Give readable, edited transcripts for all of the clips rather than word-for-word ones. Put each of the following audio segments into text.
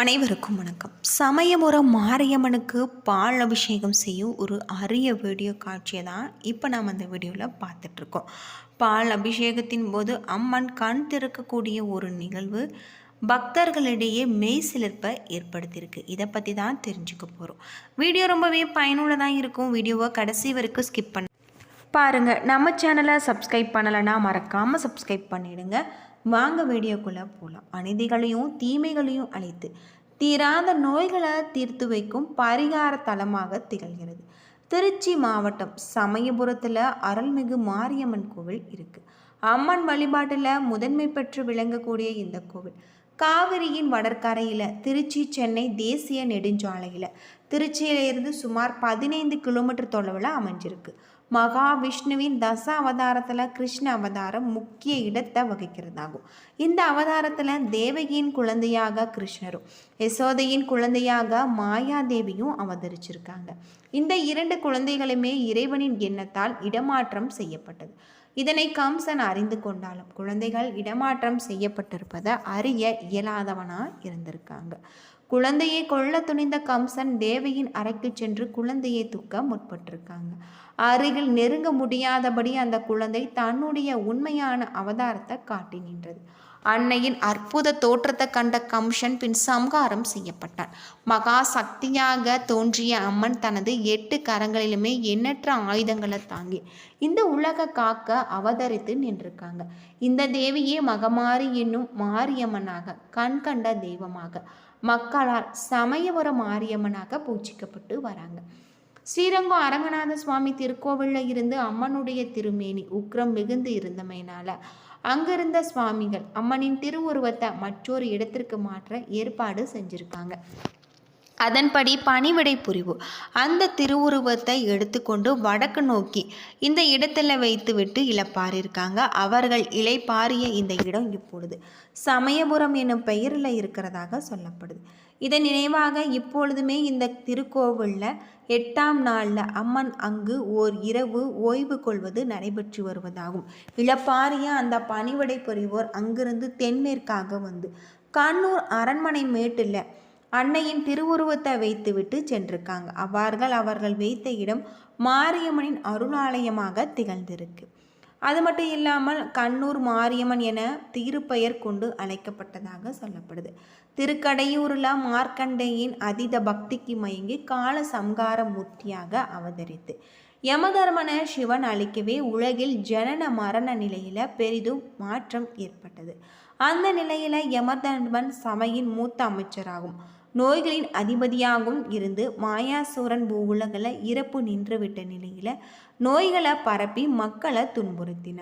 அனைவருக்கும் வணக்கம். சமயபுரம் மாரியம்மனுக்கு பால் அபிஷேகம் செய்யும் ஒரு அரிய வீடியோ காட்சியை தான் இப்போ நாம் அந்த வீடியோவில் பார்த்துட்ருக்கோம். பால் அபிஷேகத்தின் போது அம்மன் கண் திறக்கக்கூடிய ஒரு நிகழ்வு பக்தர்களிடையே மெய் சிலிர்ப்பை ஏற்படுத்தியிருக்கு. இதை பற்றி தான் தெரிஞ்சுக்க போகிறோம். வீடியோ ரொம்பவே பயனுள்ளதாக இருக்கும். வீடியோவை கடைசி வரைக்கும் ஸ்கிப் பண்ண பாருங்கள். நம்ம சேனலை சப்ஸ்கிரைப் பண்ணலைன்னா மறக்காமல் சப்ஸ்கிரைப் பண்ணிவிடுங்க. வாங்க வீடியோக்குள்ளே போகலாம். அநீதிகளையும் தீமைகளையும் அழித்து தீராத நோய்களை தீர்த்து வைக்கும் பரிகார தலமாக திகழ்கிறது. திருச்சி மாவட்டம் சமயபுரத்தில் அருள்மிகு மாரியம்மன் கோவில் இருக்குது. அம்மன் வழிபாட்டில் முதன்மை பெற்று விளங்கக்கூடிய இந்த கோவில் காவிரியின் வடற்கரையில் திருச்சி சென்னை தேசிய நெடுஞ்சாலையில் திருச்சியிலிருந்து சுமார் 15 கிலோமீட்டர் தொலைவில் அமைஞ்சிருக்கு. மகாவிஷ்ணுவின் தச அவதாரத்தில் கிருஷ்ண அவதாரம் முக்கிய இடத்தை வகிக்கிறதாகும். இந்த அவதாரத்தில் தேவகியின் குழந்தையாக கிருஷ்ணரும் யசோதையின் குழந்தையாக மாயாதேவியும் அவதரிச்சிருக்காங்க. இந்த 2 குழந்தைகளுமே இறைவனின் எண்ணத்தால் இடமாற்றம் செய்யப்பட்டது. இதனை கம்சன் அறிந்து கொண்டாலும் குழந்தைகள் இடமாற்றம் செய்யப்பட்டிருப்பதை அறிய இயலாதவனா இருந்திருக்காங்க. குழந்தையை கொல்ல துணிந்த கம்சன் தேவியின் அறைக்கு சென்று குழந்தையை தூக்க முற்பட்டிருக்காங்க. அருகில் நெருங்க முடியாதபடி அந்த குழந்தை தன்னுடைய உண்மையான அவதாரத்தை காட்டி நின்றது. அன்னையின் அற்புத தோற்றத்தை கண்ட கம்சன் பின் சம்ஹாரம் செய்யப்பட்டார். மகா சக்தியாக தோன்றிய அம்மன் தனது 8 கரங்களிலுமே எண்ணற்ற ஆயுதங்களை தாங்கி இந்த உலக காக்க அவதரித்து நின்றிருக்காங்க. இந்த தேவியே மகமாரி என்னும் மாரியம்மனாக கண் கண்ட தெய்வமாக மக்களால் சமயபுரம் மாரியம்மனாக பூஜிக்கப்பட்டு வராங்க. ஸ்ரீரங்கம் அரங்கநாத சுவாமி திருக்கோவிலில் இருந்து அம்மனுடைய திருமேனி உக்ரம் மிகுந்து இருந்தமையினால அங்கிருந்த சுவாமிகள் அம்மனின் திருவுருவத்தை மற்றொரு இடத்திற்கு மாற்ற ஏற்பாடு செஞ்சிருக்காங்க. அதன்படி பணிவிடை புரிவு அந்த திருவுருவத்தை எடுத்துக்கொண்டு வடக்கு நோக்கி இந்த இடத்துல வைத்துவிட்டு இளப்பாரிருக்காங்க. அவர்கள் இளைப்பாரிய இந்த இடம் இப்பொழுது சமயபுரம் என்னும் பெயரில் இருக்கிறதாக சொல்லப்படுது. இதன் நினைவாக இப்பொழுதுமே இந்த திருக்கோவிலில் 8ஆம் நாளில் அம்மன் அங்கு ஓர் இரவு ஓய்வு கொள்வது நடைபெற்று வருவதாகும். இளப்பாரிய அந்த பணிவிடை புரிவோர் அங்கிருந்து தென்மேற்காக வந்து கண்ணூர் அரண்மனை மேட்டில் அன்னையின் திருவுருவத்தை வைத்துவிட்டு சென்றிருக்காங்க. அவர்கள் வைத்த இடம் மாரியம்மனின் அருளாலயமாக திகழ்ந்திருக்கு. அது மட்டும் இல்லாமல் கண்ணூர் மாரியம்மன் என திருப்பெயர் கொண்டு அழைக்கப்பட்டதாக சொல்லப்படுது. திருக்கடையூரில் மார்க்கண்டேயின் அதீத பக்திக்கு மயங்கி கால சம்ஹார மூர்த்தியாக அவதரித்து யமதர்மன சிவன் அளிக்கவே உலகில் ஜனன மரண நிலையில பெரிதும் மாற்றம் ஏற்பட்டது. அந்த நிலையில யமதர்மன் சபையின் மூத்த அமைச்சராகும் நோய்களின் அதிபதியாகவும் இருந்து மாயாசூரன் பூவுலகில் இறப்பு நின்றுவிட்ட நிலையில நோய்களை பரப்பி மக்களை துன்புறுத்தின.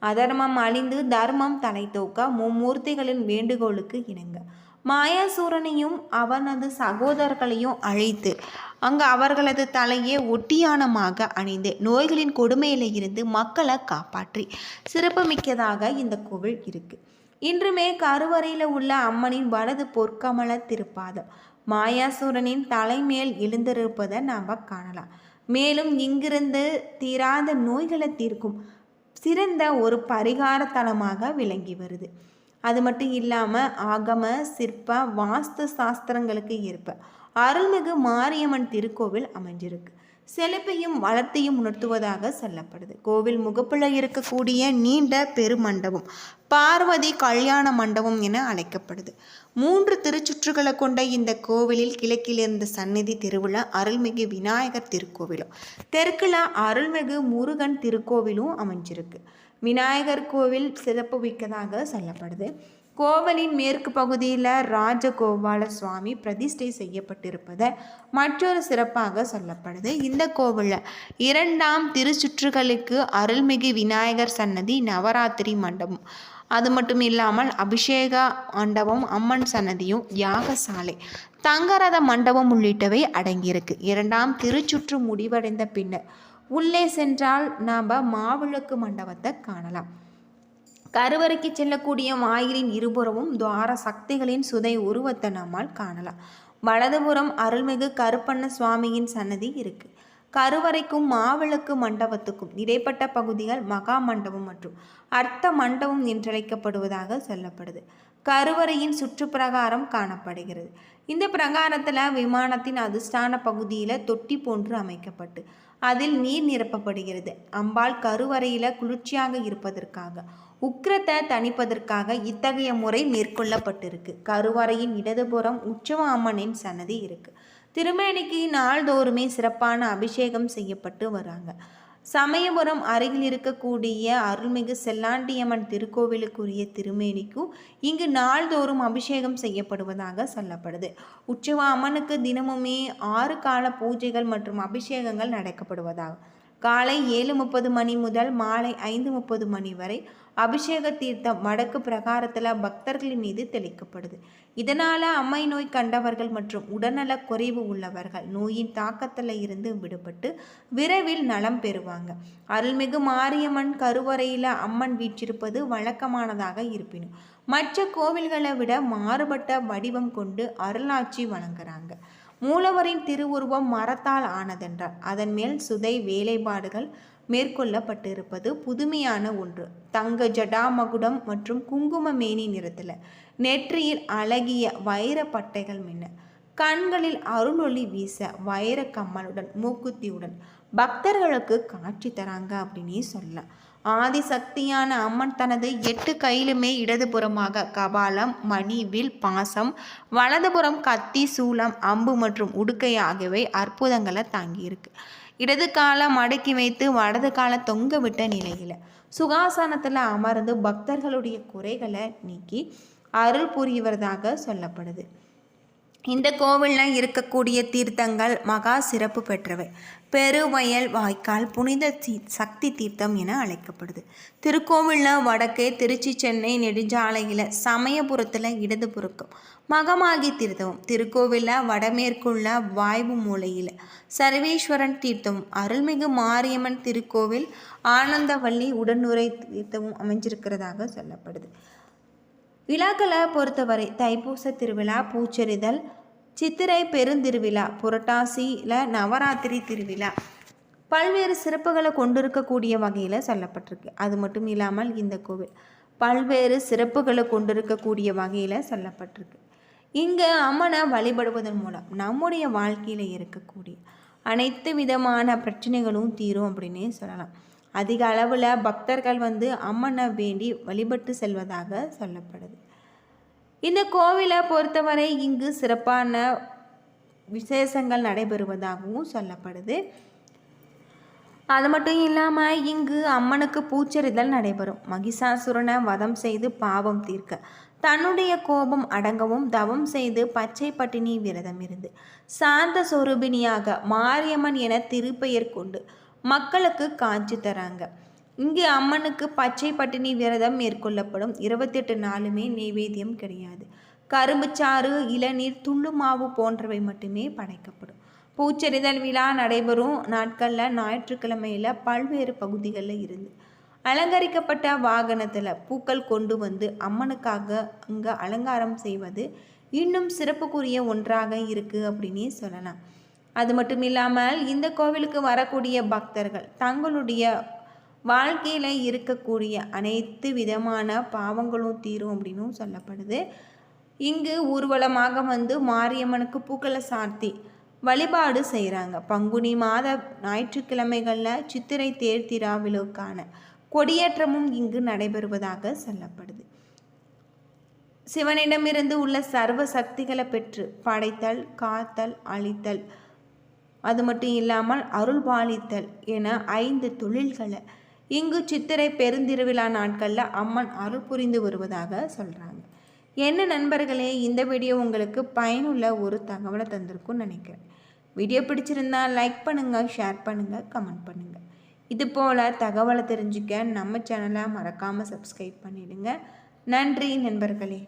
அதர்மம் அழிந்து தர்மம் தலை தோக்க மும்மூர்த்திகளின் வேண்டுகோளுக்கு இணங்க மாயாசூரனையும் அவனது சகோதரர்களையும் அழைத்து அங்கு அவர்களது தலையே ஒட்டியானமாக அணிந்து நோய்களின் கொடுமையில இருந்து மக்களை காப்பாற்றி சிறப்புமிக்கதாக இந்த கோவில் இருக்கு. இன்றுமே கருவறையில் உள்ள அம்மனின் வலது பொற்கமல திருப்பாதம் மாயாசூரனின் தலைமேல் எழுந்திருப்பதை நாம் காணலாம். மேலும் இங்கிருந்து தீராத நோய்களை தீர்க்கும் சிறந்த ஒரு பரிகார தலமாக விளங்கி வருது. அது மட்டும் இல்லாமல் ஆகம சிற்ப வாஸ்து சாஸ்திரங்களுக்கு ஏற்ப அருள்மிகு மாரியம்மன் திருக்கோவில் அமைஞ்சிருக்கு. செழிப்பையும் வளர்த்தையும் உணர்த்துவதாக சொல்லப்படுது. கோவில் முகப்புல இருக்கக்கூடிய நீண்ட பெருமண்டபம் பார்வதி கல்யாண மண்டபம் என அழைக்கப்படுது. 3 திருச்சுற்றுகளை கொண்ட இந்த கோவிலில் கிழக்கில் இருந்த சந்நிதி திருவிழா அருள்மிகு விநாயகர் திருக்கோவிலும் தெற்குல அருள்மிகு முருகன் திருக்கோவிலும் அமைஞ்சிருக்கு. விநாயகர் கோவில் சிறப்பு மிக்கதாக சொல்லப்படுது. கோவிலின் மேற்கு பகுதியில் ராஜகோபால சுவாமி பிரதிஷ்டை செய்யப்பட்டிருப்பதை மற்றொரு சிறப்பாக சொல்லப்படுது. இந்த கோவிலில் 2ஆம் திருச்சுற்றுகளுக்கு அருள்மிகு விநாயகர் சன்னதி நவராத்திரி மண்டபம் அது மட்டும் இல்லாமல் அபிஷேக மண்டபம் அம்மன் சன்னதியும் யாகசாலை தங்கரத மண்டபம் உள்ளிட்டவை அடங்கியிருக்கு. 2ஆம் திருச்சுற்று முடிவடைந்த பின்னர் உள்ளே சென்றால் நாம் மாவிளக்கு மண்டபத்தை காணலாம். கருவறைக்கு செல்லக்கூடிய வாயிலின் இருபுறமும் துவார சக்திகளின் சுதை உருவத்தை நம்மால் காணலாம். வலதுபுறம் அருள்மிகு கருப்பண்ண சுவாமியின் சன்னதி இருக்கு. கருவறைக்கும் மாவிளக்கு மண்டபத்துக்கும் இடைப்பட்ட பகுதிகள் மகா மண்டபம் மற்றும் அர்த்த மண்டபம் என்றழைக்கப்படுவதாக சொல்லப்படுது. கருவறையின் சுற்றுப்பிரகாரம் காணப்படுகிறது. இந்த பிரகாரத்தில் விமானத்தின் அதிர்ஷ்டான பகுதியில் தொட்டி போன்று அமைக்கப்பட்டு அதில் நீர் நிரப்பப்படுகிறது. அம்பாள் கருவறையில் குளிர்ச்சியாக இருப்பதற்காக, உக்கிரத்தை தணிப்பதற்காக இத்தகைய முறை மேற்கொள்ளப்பட்டிருக்கு. கருவறையின் இடதுபுறம் உற்சவ அம்மனின் சன்னதி இருக்கு. திருமேனிக்கு நாள்தோறுமே சிறப்பான அபிஷேகம் செய்யப்பட்டு வராங்க. சமயபுரம் அருகில் இருக்கக்கூடிய அருள்மிகு செல்லாண்டியம்மன் திருக்கோவிலுக்குரிய திருமேனிக்கும் இங்கு நாள்தோறும் அபிஷேகம் செய்யப்படுவதாக சொல்லப்படுது. உற்சவ அம்மனுக்கு தினமுமே 6 கால பூஜைகள் மற்றும் அபிஷேகங்கள் நடக்கப்படுவதாக காலை 7:30 மணி முதல் மாலை 5:30 மணி வரை அபிஷேக தீர்த்தம் வடக்கு பிரகாரத்தில் பக்தர்கள் மீது தெளிக்கப்படுது. இதனால் அம்மை நோய் கண்டவர்கள் மற்றும் உடல்நல குறைவு உள்ளவர்கள் நோயின் தாக்கத்தில் இருந்து விடுபட்டு விரைவில் நலம் பெறுவாங்க. அருள்மிகு மாரியம்மன் கருவறையில் அம்மன் வீற்றிருப்பது வழக்கமானதாக இருப்பினும் மற்ற கோவில்களை விட மாறுபட்ட வடிவம் கொண்டு அருளாட்சி வழங்குறாங்க. மூலவரின் திருவுருவம் மரத்தால் ஆனதென்றால் அதன் மேல் சுதை வேலைப்பாடுகள் மேற்கொள்ளப்பட்டிருப்பது புதுமையான ஒன்று. தங்க ஜடாமகுடம் மற்றும் குங்கும மேனி நிறத்தில் நெற்றியில் அழகிய வைர பட்டைகள் மின்ன, கண்களில் அருளொளி வீச வைர கம்மலுடன் மூக்குத்தியுடன் பக்தர்களுக்கு காட்சி தராங்க அப்படின்னே சொல்லலாம். ஆதிசக்தியான அம்மன் தனது 8 கையிலுமே இடதுபுறமாக கபாலம், மணி, வில், பாசம், வலதுபுறம் கத்தி, சூலம், அம்பு மற்றும் உடுக்கை ஆகியவை அற்புதங்களை தாங்கியிருக்கு. இடது காலை மடக்கி வைத்து வலது காலை தொங்க விட்ட நிலையில் சுகாசனத்தில் அமர்ந்து பக்தர்களுடைய குறைகளை நீக்கி அருள் புரிவதாக சொல்லப்படுது. இந்த கோவிலில் இருக்கக்கூடிய தீர்த்தங்கள் மகா சிறப்பு பெற்றவை. பெருவயல் வாய்க்கால் புனித சக்தி தீர்த்தம் என அழைக்கப்படுது. திருக்கோவிலில் வடக்கே திருச்சி சென்னை நெடுஞ்சாலையில் சமயபுரத்தில் இடதுபுறக்கும் மகமாகி தீர்த்தமும், திருக்கோவிலில் வடமேற்குள்ள வாய்வு மூலையில் சர்வேஸ்வரன் தீர்த்தமும், அருள்மிகு மாரியம்மன் திருக்கோவில் ஆனந்தவள்ளி உடனுரை தீர்த்தமும் அமைஞ்சிருக்கிறதாக சொல்லப்படுது. விழாக்களை பொறுத்தவரை தைப்பூச திருவிழா, பூச்செறிதல், சித்திரை பெருந்திருவிழா, புரட்டாசியில் நவராத்திரி திருவிழா பல்வேறு சிறப்புகளை கொண்டிருக்கக்கூடிய வகையில் சொல்லப்பட்டிருக்கு. அது மட்டும் இல்லாமல் இந்த கோவில் பல்வேறு சிறப்புகளை கொண்டிருக்கக்கூடிய வகையில் சொல்லப்பட்டிருக்கு. இங்கே அம்மனை வழிபடுவதன் மூலம் நம்முடைய வாழ்க்கையில் இருக்கக்கூடிய அனைத்து விதமான பிரச்சனைகளும் தீரும் அப்படின்னே சொல்லலாம். அதிக அளவில் பக்தர்கள் அம்மனை வேண்டி வழிபட்டு செல்வதாக சொல்லப்படுது. இந்த கோவிலை பொறுத்தவரை இங்கு சிறப்பான விசேஷங்கள் நடைபெறுவதாகவும் சொல்லப்படுது. அது மட்டும் இல்லாமல் இங்கு அம்மனுக்கு பூச்செறிதல் நடைபெறும். மகிஷாசுரனை வதம் செய்து பாவம் தீர்க்க, தன்னுடைய கோபம் அடங்கவும் தவம் செய்து பச்சை பட்டினி விரதம் இருந்து சாந்த சொரூபிணியாக மாரியம்மன் என திருப்பெயர் கொண்டு மக்களுக்கு காட்சி தராங்க. இங்கு அம்மனுக்கு பச்சை பட்டினி விரதம் மேற்கொள்ளப்படும். 28 நாளுமே நெய்வேத்தியம் கிடையாது. கரும்புச்சாறு, இளநீர், துள்ளு மாவு போன்றவை மட்டுமே படைக்கப்படும். பூச்செறிதல் விழா நடைபெறும் நாட்களில் ஞாயிற்றுக்கிழமையில் பல்வேறு பகுதிகளில் இருந்து அலங்கரிக்கப்பட்ட வாகனத்தில் பூக்கள் கொண்டு அம்மனுக்காக அங்கே அலங்காரம் செய்வது இன்னும் சிறப்புக்குரிய ஒன்றாக இருக்குது அப்படின்னே சொல்லலாம். அது மட்டும் இல்லாமல் இந்த கோவிலுக்கு வரக்கூடிய பக்தர்கள் தங்களுடைய வாழ்க்கையில் இருக்கக்கூடிய அனைத்து விதமான பாவங்களும் தீரும் அப்படின்னும் சொல்லப்படுது. இங்கு ஊர்வலமாக மாரியம்மனுக்கு பூக்களை சார்த்தி வழிபாடு செய்கிறாங்க. பங்குனி மாத ஞாயிற்றுக்கிழமைகளில் சித்திரை தேர் திருவிழாவுக்கான கொடியேற்றமும் இங்கு நடைபெறுவதாக சொல்லப்படுது. சிவனிடமிருந்து உள்ள சர்வ சக்திகளை பெற்று படைத்தல், காத்தல், அழித்தல், அது மட்டும் இல்லாமல் அருள் பாலித்தல் என 5 தொழில்களை இங்கு சித்திரை பெருந்திருவிழா நாட்களில் அம்மன் அருள் புரிந்து வருவதாக சொல்கிறாங்க. என்ன நண்பர்களே, இந்த வீடியோ உங்களுக்கு பயனுள்ள ஒரு தகவலை தந்திருக்கும்னு நினைக்கிறேன். வீடியோ பிடிச்சிருந்தா லைக் பண்ணுங்கள், ஷேர் பண்ணுங்கள், கமெண்ட் பண்ணுங்கள். இது போல் தகவலை தெரிஞ்சுக்க நம்ம சேனலை மறக்காமல் சப்ஸ்கிரைப் பண்ணிடுங்க. நன்றி நண்பர்களே.